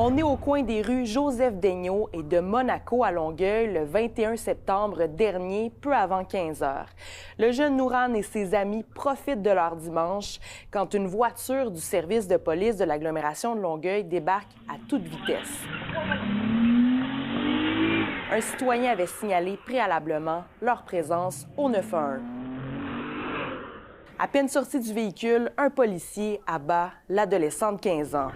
On est au coin des rues Joseph-Daigneault et de Monaco à Longueuil le 21 septembre dernier, peu avant 15 heures. Le jeune Nourane et ses amis profitent de leur dimanche quand une voiture du service de police de l'agglomération de Longueuil débarque à toute vitesse. Un citoyen avait signalé préalablement leur présence au 911. À peine sorti du véhicule, un policier abat l'adolescent de 15 ans.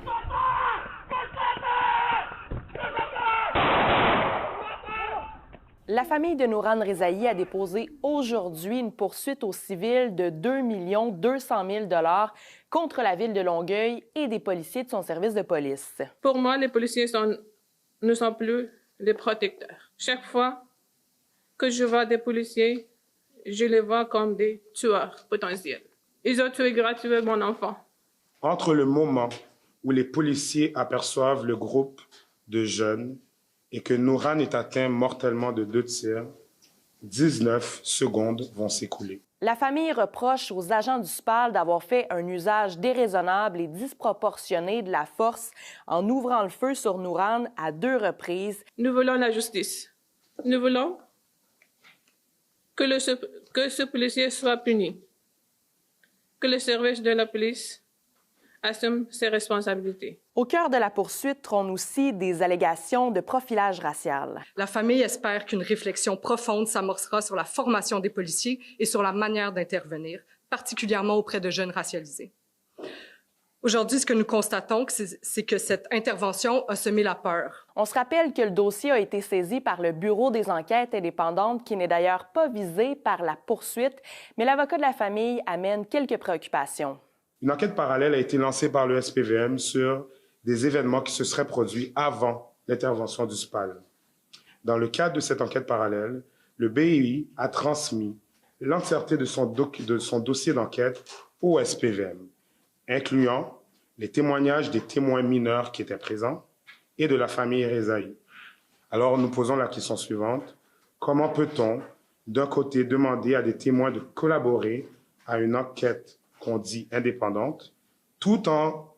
La famille de Nourane Rezaï a déposé aujourd'hui une poursuite au civil de 2 200 000 $ contre la ville de Longueuil et des policiers de son service de police. Pour moi, les policiers ne sont plus les protecteurs. Chaque fois que je vois des policiers, je les vois comme des tueurs potentiels. Ils ont tué gratuitement mon enfant. Entre le moment où les policiers aperçoivent le groupe de jeunes et que Nourane est atteint mortellement de 2 tirs, 19 secondes vont s'écouler. La famille reproche aux agents du SPAL d'avoir fait un usage déraisonnable et disproportionné de la force en ouvrant le feu sur Nourane à 2 reprises. Nous voulons la justice. Nous voulons que ce policier soit puni, que le service de la police assume ses responsabilités. Au cœur de la poursuite trônent aussi des allégations de profilage racial. La famille espère qu'une réflexion profonde s'amorcera sur la formation des policiers et sur la manière d'intervenir, particulièrement auprès de jeunes racialisés. Aujourd'hui, ce que nous constatons, c'est que cette intervention a semé la peur. On se rappelle que le dossier a été saisi par le Bureau des enquêtes indépendantes, qui n'est d'ailleurs pas visé par la poursuite, mais l'avocat de la famille amène quelques préoccupations. Une enquête parallèle a été lancée par le SPVM sur des événements qui se seraient produits avant l'intervention du SPAL. Dans le cadre de cette enquête parallèle, le BEI a transmis l'entièreté de son dossier d'enquête au SPVM, incluant les témoignages des témoins mineurs qui étaient présents et de la famille Rezaï. Alors nous posons la question suivante. Comment peut-on, d'un côté, demander à des témoins de collaborer à une enquête qu'on dit indépendante, tout en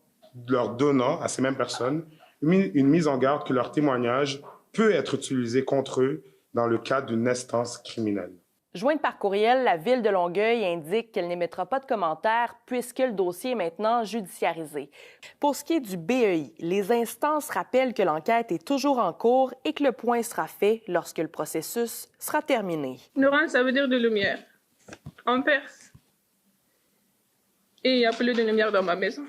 leur donnant à ces mêmes personnes une mise en garde que leur témoignage peut être utilisé contre eux dans le cadre d'une instance criminelle. Jointe par courriel, la Ville de Longueuil indique qu'elle n'émettra pas de commentaires puisque le dossier est maintenant judiciarisé. Pour ce qui est du BEI, les instances rappellent que l'enquête est toujours en cours et que le point sera fait lorsque le processus sera terminé. Nourane, ça veut dire de lumière. En perse. Et il n'y a plus de lumière dans ma maison.